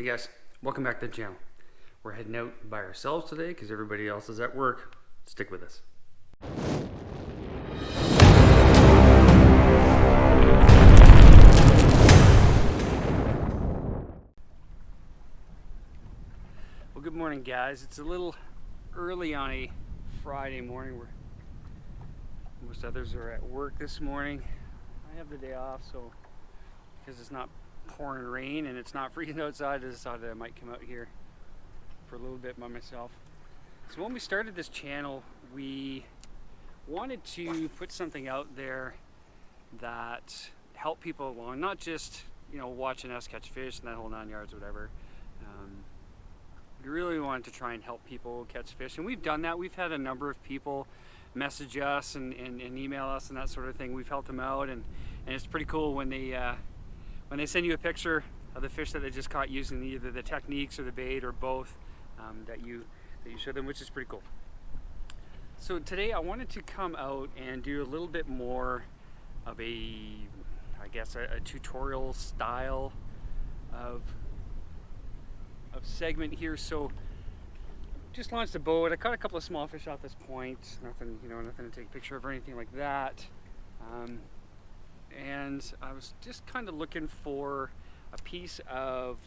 Hey guys, welcome back to the channel. We're heading out by ourselves today because everybody else is at work. Stick with us. Well, good morning guys. It's a little early on a Friday morning. Most others are at work this morning. I have the day off, so because it's not pouring rain and it's not freezing outside, I decided I might come out here for a little bit by myself. So when we started this channel, we wanted to put something out there that helped people along, not just, you know, watching us catch fish and that whole 9 yards, whatever. We really wanted to try and help people catch fish, and we've done that. We've had a number of people message us and email us and that sort of thing. We've helped them out, and it's pretty cool when they send you a picture of the fish that they just caught using either the techniques or the bait or both, that you show them, which is pretty cool. So today I wanted to come out and do a little bit more of a tutorial style of segment here. So just launched a boat. I caught a couple of small fish off this point. Nothing to take a picture of or anything like that. And I was just kind of looking for a piece of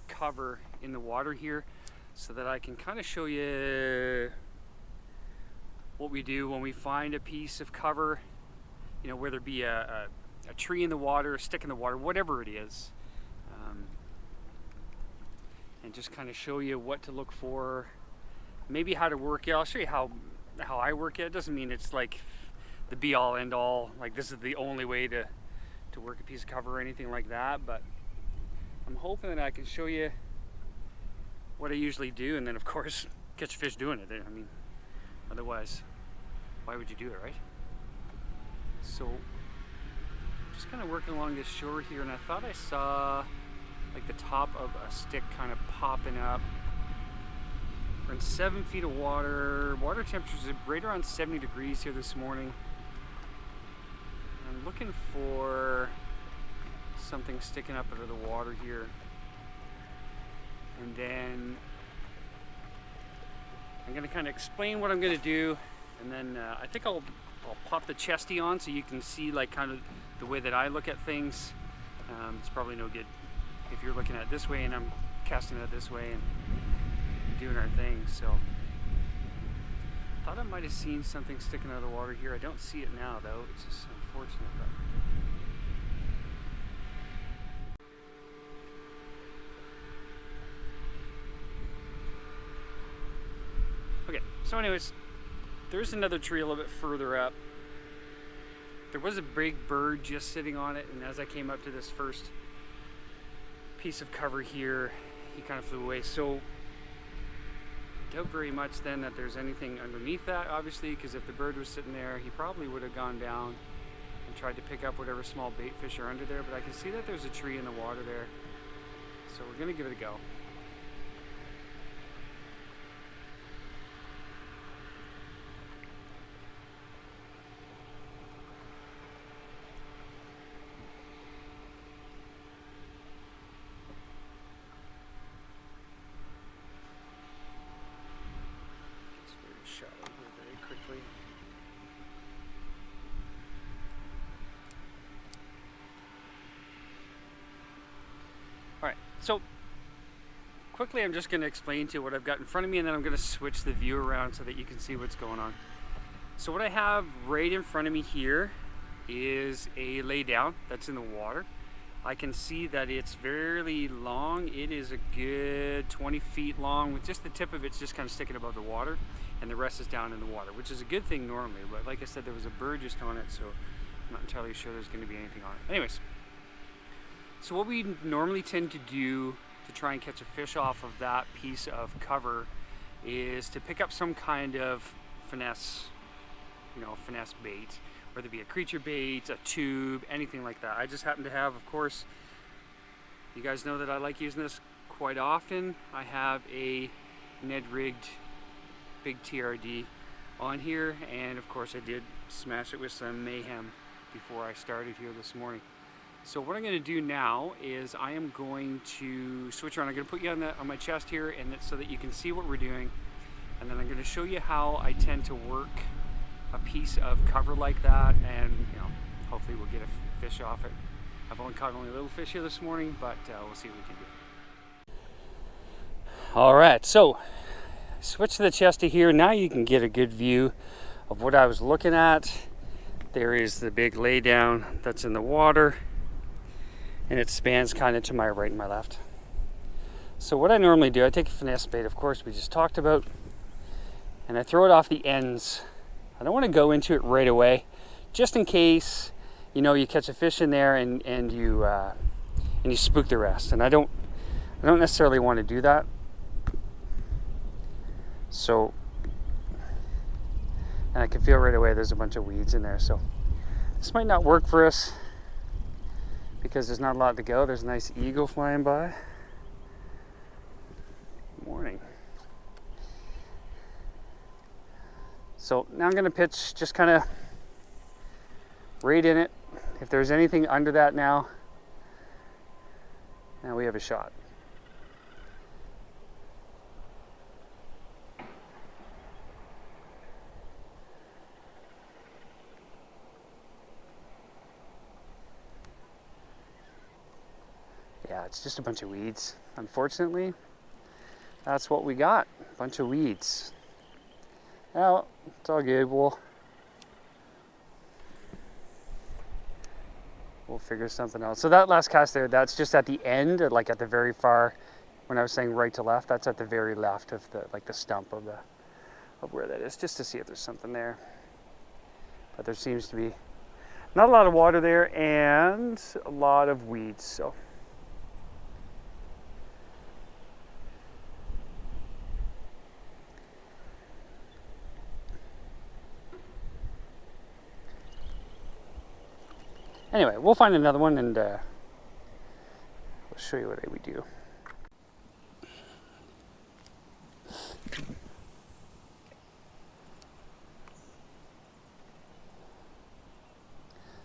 cover in the water here so that I can kind of show you what we do when we find a piece of cover, you know, whether it be a tree in the water, a stick in the water, whatever it is, and just kind of show you what to look for, maybe how to work it. I'll show you how I work it. It doesn't mean it's like the be all end all, like this is the only way to work a piece of cover or anything like that, but I'm hoping that I can show you what I usually do, and then of course catch fish doing it. I mean, otherwise why would you do it, right? So just kind of working along this shore here, and I thought I saw like the top of a stick kind of popping up. We're in 7 feet of water. Water temperatures are right around 70 degrees here this morning. I'm looking for something sticking up out of the water here. And then I'm going to kind of explain what I'm going to do, and then I think I'll pop the chesty on so you can see like kind of the way that I look at things. It's probably no good if you're looking at it this way and I'm casting it this way and doing our thing. So thought I might have seen something sticking out of the water here. I don't see it now though, which is unfortunate. Okay, so anyways, there's another tree a little bit further up. There was a big bird just sitting on it, and as I came up to this first piece of cover here, he kind of flew away. So doubt very much then that there's anything underneath that, obviously, because if the bird was sitting there, he probably would have gone down and tried to pick up whatever small bait fish are under there. But I can see that there's a tree in the water there, so we're gonna give it a go. Shot over very quickly. Alright, so quickly I'm just going to explain to you what I've got in front of me, and then I'm going to switch the view around so that you can see what's going on. So what I have right in front of me here is a lay down that's in the water. I can see that it's fairly long. It is a good 20 feet long, with just the tip of it's just kind of sticking above the water, and the rest is down in the water, which is a good thing normally. But like I said, there was a bird just on it, so I'm not entirely sure there's going to be anything on it. Anyways, so what we normally tend to do to try and catch a fish off of that piece of cover is to pick up some kind of finesse, finesse bait, whether it be a creature bait, a tube, anything like that. I just happen to have, of course, you guys know that I like using this quite often. I have a Ned rigged big TRD on here, and of course I did smash it with some mayhem before I started here this morning. So what I'm going to do now is I am going to switch around. I'm going to put you on my chest here, and so that you can see what we're doing. And then I'm going to show you how I tend to work a piece of cover like that, and hopefully we'll get a fish off it. I've only caught a little fish here this morning, but we'll see what we can do. All right, so switch to the chesty here. Now you can get a good view of what I was looking at. There is the big laydown that's in the water, and it spans kind of to my right and my left. So what I normally do, I take a finesse bait, of course, we just talked about, and I throw it off the ends. I don't want to go into it right away, just in case you catch a fish in there and you spook the rest. And I don't necessarily want to do that. So, and I can feel right away there's a bunch of weeds in there. So this might not work for us because there's not a lot to go. There's a nice eagle flying by. Morning. So now I'm going to pitch just kind of right in it. If there's anything under that now we have a shot. Yeah, it's just a bunch of weeds. Unfortunately, that's what we got. A bunch of weeds. Well, it's all good. We'll figure something out. So that last cast there, that's just at the end, like at the very far. When I was saying right to left, that's at the very left of the stump of where that is, just to see if there's something there. But there seems to be not a lot of water there and a lot of weeds. So. Anyway, we'll find another one and we'll show you what we do.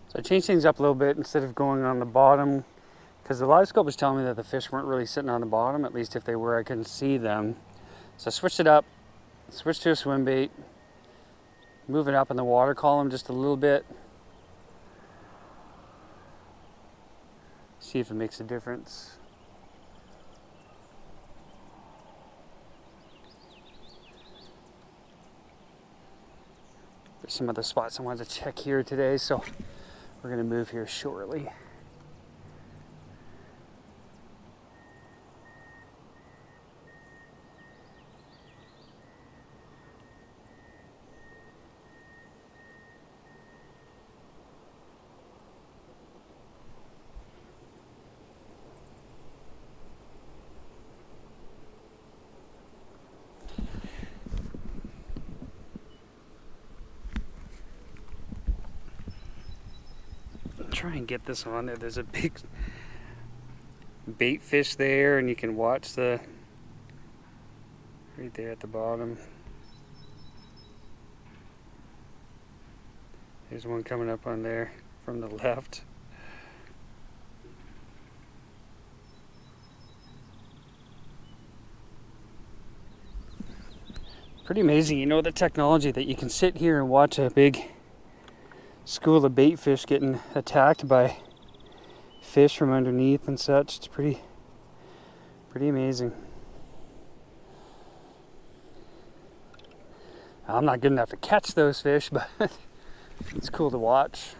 So I changed things up a little bit instead of going on the bottom, because the livescope was telling me that the fish weren't really sitting on the bottom. At least if they were, I couldn't see them. So I switched it up, switched to a swim bait, move it up in the water column just a little bit. See if it makes a difference. There's some other spots I wanted to check here today, so we're going to move here shortly. Try and get this on there. There's a big bait fish there, and you can watch right there at the bottom. There's one coming up on there from the left. Pretty amazing, the technology that you can sit here and watch a big school of bait fish getting attacked by fish from underneath and such. It's pretty amazing. I'm not good enough to catch those fish, but it's cool to watch.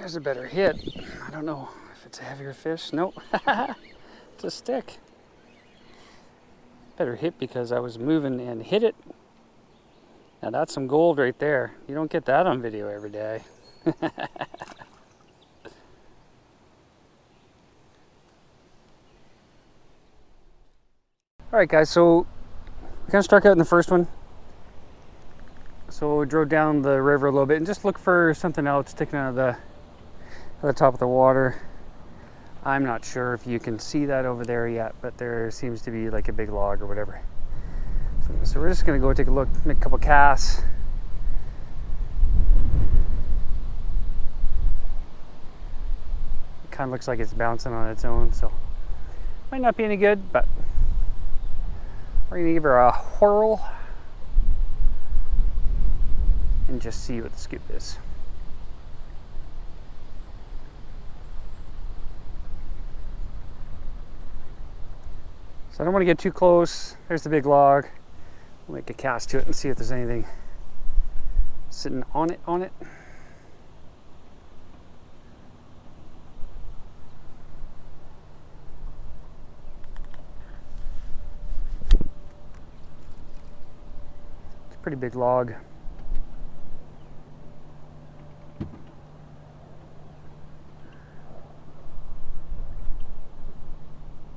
There's a better hit. I don't know if it's a heavier fish. Nope. It's a stick. Better hit because I was moving and hit it. Now that's some gold right there. You don't get that on video every day. Alright guys, so we kind of struck out in the first one. So we drove down the river a little bit and just look for something else sticking out of the top of the water. I'm not sure if you can see that over there yet, but there seems to be like a big log or whatever. So we're just gonna go take a look, make a couple casts. It kind of looks like it's bouncing on its own, so might not be any good, but we're gonna give her a whirl and just see what the scoop is. So I don't want to get too close. There's the big log. We'll make a cast to it and see if there's anything sitting on it. It's a pretty big log.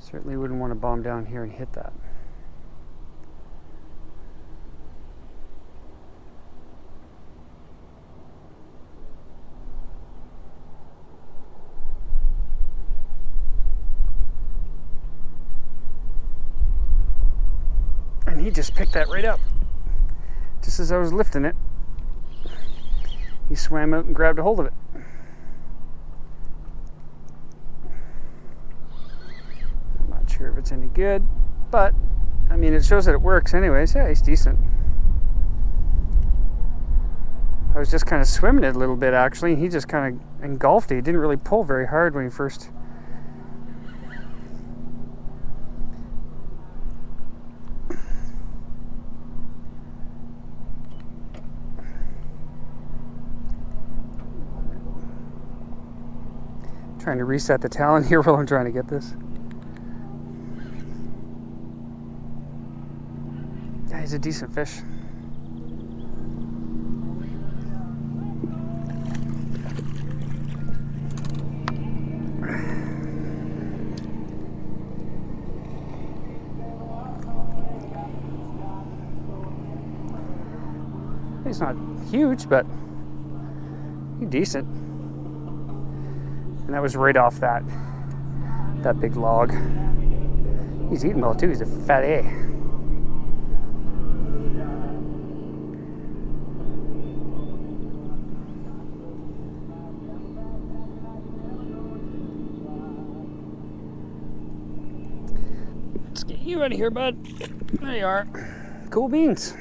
Certainly wouldn't want to bomb down here and hit that. And he just picked that right up. Just as I was lifting it, he swam out and grabbed a hold of it. Sure if it's any good, but I mean it shows that it works anyways. Yeah, he's decent. I was just kind of swimming it a little bit actually, and he just kind of engulfed it. He didn't really pull very hard when he first. Trying to reset the talon here while I'm trying to get this. Yeah, he's a decent fish. He's not huge, but he's decent. And that was right off that big log. He's eating well too. He's a fat A. Let's get you out of here, bud. There you are. Cool beans.